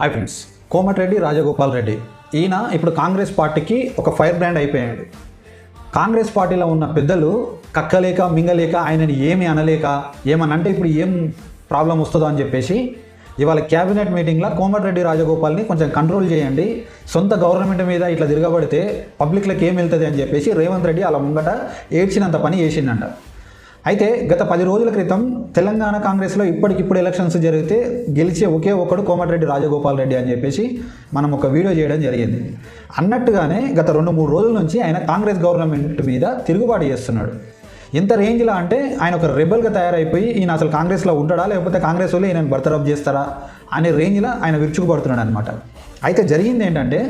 Hi friends, Komatireddy Rajagopal Reddy ఈయన ఇప్పుడు కాంగ్రెస్ పార్టీకి ఒక ఫైర్ బ్రాండ్ అయిపోయాడు. కాంగ్రెస్ పార్టీలో ఉన్న పెద్దలు కక్కలేక మింగలేక ఆయనని ఏమి అనలేక ఏమనంటే ఇప్పుడు ఏం ప్రాబ్లం వస్తుందో అని చెప్పేసి ఇవాళ క్యాబినెట్ మీటింగ్లో కోమటిరెడ్డి రాజగోపాల్ని కొంచెం కంట్రోల్ చేయండి, సొంత గవర్నమెంట్ మీద ఇట్లా తిరగబడితే పబ్లిక్లోకి ఏం వెళ్తుంది అని చెప్పేసి రేవంత్ రెడ్డి అలా ముంగట ఏడ్చినంత పని చేసిండంట. అయితే గత 10 రోజుల క్రితం తెలంగాణ కాంగ్రెస్లో ఇప్పటికిప్పుడు ఎలక్షన్స్ జరిగితే గెలిచే ఒకే ఒకడు కోమటిరెడ్డి రాజగోపాల్ రెడ్డి అని చెప్పేసి మనం ఒక వీడియో చేయడం జరిగింది. అన్నట్టుగానే గత 2-3 రోజుల నుంచి ఆయన కాంగ్రెస్ గవర్నమెంట్ మీద తిరుగుబాటు చేస్తున్నాడు. ఎంత రేంజ్లో అంటే ఆయన ఒక రెబల్గా తయారైపోయి ఈయన అసలు కాంగ్రెస్లో ఉంటాడా లేకపోతే కాంగ్రెస్ వాళ్ళు ఈయన బర్తరఫ్ చేస్తారా అనే రేంజ్లో ఆయన విరుచుకుపడుతున్నాడు అనమాట. అయితే జరిగింది ఏంటంటే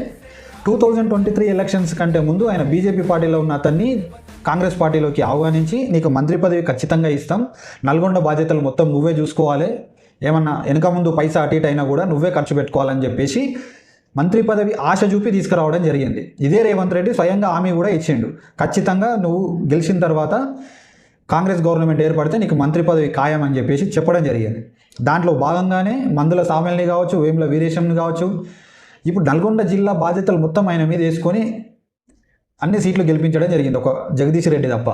2023 ఎలక్షన్స్ కంటే ముందు ఆయన బీజేపీ పార్టీలో ఉన్న అతన్ని కాంగ్రెస్ పార్టీలోకి ఆహ్వానించి నీకు మంత్రి పదవి ఖచ్చితంగా ఇస్తాం, నల్గొండ బాధ్యతలు మొత్తం నువ్వే చూసుకోవాలి, ఏమన్నా వెనక ముందు పైసా అటు ఇటు అయినా కూడా నువ్వే ఖర్చు పెట్టుకోవాలని చెప్పేసి మంత్రి పదవి ఆశ చూపి తీసుకురావడం జరిగింది. ఇదే రేవంత్ రెడ్డి స్వయంగా హామీ కూడా ఇచ్చిండు, ఖచ్చితంగా నువ్వు గెలిచిన తర్వాత కాంగ్రెస్ గవర్నమెంట్ ఏర్పడితే నీకు మంత్రి పదవి ఖాయం అని చెప్పేసి చెప్పడం జరిగింది. దాంట్లో భాగంగానే మందుల సామెల్ని కావచ్చు, వేముల వీరేశంని కావచ్చు, ఇప్పుడు నల్గొండ జిల్లా బాధ్యతలు మొత్తం ఆయన మీద వేసుకొని అన్ని సీట్లు గెలిపించడం జరిగింది, ఒక జగదీష్ రెడ్డి తప్ప.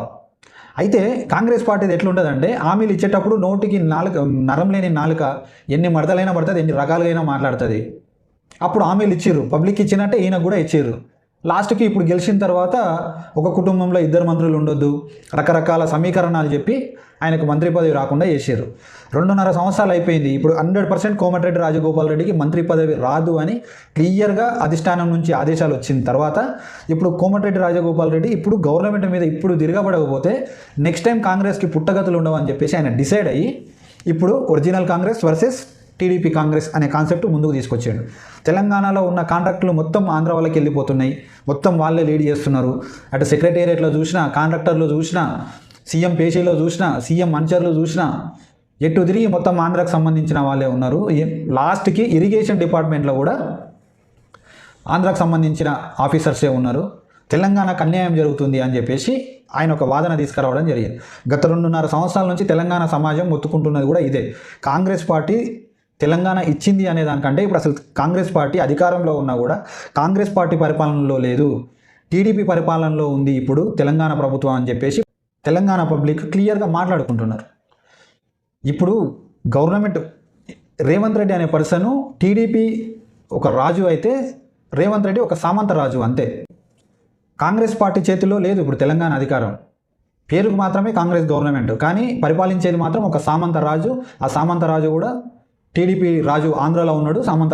అయితే కాంగ్రెస్ పార్టీది ఎట్లుంటుందంటే హామీలు ఇచ్చేటప్పుడు నోటికి నరం లేని నాలుక ఎన్ని మడతలైనా పడుతుంది, ఎన్ని రకాలుగైనా మాట్లాడుతుంది. అప్పుడు హామీలు ఇచ్చిర్రు, పబ్లిక్ ఇచ్చినట్టే ఈయన కూడా ఇచ్చిర్రు. లాస్ట్కి ఇప్పుడు గెలిచిన తర్వాత ఒక కుటుంబంలో 2 మంత్రులు ఉండొద్దు, రకరకాల సమీకరణాలు చెప్పి ఆయనకు మంత్రి పదవి రాకుండా చేశారు. 2.5 సంవత్సరాలు అయిపోయింది. ఇప్పుడు 100% కోమటిరెడ్డి రాజగోపాల్ రెడ్డికి మంత్రి పదవి రాదు అని క్లియర్గా అధిష్టానం నుంచి ఆదేశాలు వచ్చిన తర్వాత ఇప్పుడు కోమటిరెడ్డి రాజగోపాల్ రెడ్డి ఇప్పుడు గవర్నమెంట్ మీద ఇప్పుడు తిరగబడకపోతే నెక్స్ట్ టైం కాంగ్రెస్కి పుట్టగతులు ఉండవు అని చెప్పేసి ఆయన డిసైడ్ అయ్యి ఇప్పుడు original Congress versus TDP Congress అనే కాన్సెప్ట్ ముందుకు తీసుకొచ్చాడు. తెలంగాణలో ఉన్న కాంట్రాక్టులు మొత్తం ఆంధ్ర వాళ్ళకి వెళ్ళిపోతున్నాయి, మొత్తం వాళ్ళే లీడ్ చేస్తున్నారు. అటు సెక్రటేరియట్లో చూసినా, కాంట్రాక్టర్లో చూసినా, సీఎం పేషీలో చూసినా, సీఎం మంచర్లో చూసినా, ఎటు తిరిగి మొత్తం ఆంధ్రాకు సంబంధించిన వాళ్ళే ఉన్నారు. లాస్ట్కి ఇరిగేషన్ డిపార్ట్మెంట్లో కూడా ఆంధ్రాకు సంబంధించిన ఆఫీసర్సే ఉన్నారు. తెలంగాణకు అన్యాయం జరుగుతుంది అని చెప్పేసి ఆయన ఒక వాదన తీసుకురావడం జరిగింది. గత 2.5 సంవత్సరాల నుంచి తెలంగాణ సమాజం మొత్తుకుంటున్నది కూడా ఇదే. కాంగ్రెస్ పార్టీ తెలంగాణ ఇచ్చింది అనే దానికంటే ఇప్పుడు అసలు కాంగ్రెస్ పార్టీ అధికారంలో ఉన్నా కూడా కాంగ్రెస్ పార్టీ పరిపాలనలో లేదు, టీడీపీ పరిపాలనలో ఉంది ఇప్పుడు తెలంగాణ ప్రభుత్వం అని చెప్పేసి తెలంగాణ పబ్లిక్ క్లియర్గా మాట్లాడుకుంటున్నారు. ఇప్పుడు గవర్నమెంట్ రేవంత్ రెడ్డి అనే పర్సన్ టీడీపీ ఒక రాజు అయితే రేవంత్ రెడ్డి ఒక సామంత రాజు అంతే. కాంగ్రెస్ పార్టీ చేతిలో లేదు ఇప్పుడు తెలంగాణ అధికారం, పేరుకు మాత్రమే కాంగ్రెస్ గవర్నమెంట్, కానీ పరిపాలించేది మాత్రం ఒక సామంత రాజు. ఆ సామంత రాజు కూడా టీడీపీ రాజు ఆంధ్రాలో ఉన్నాడు. సామంత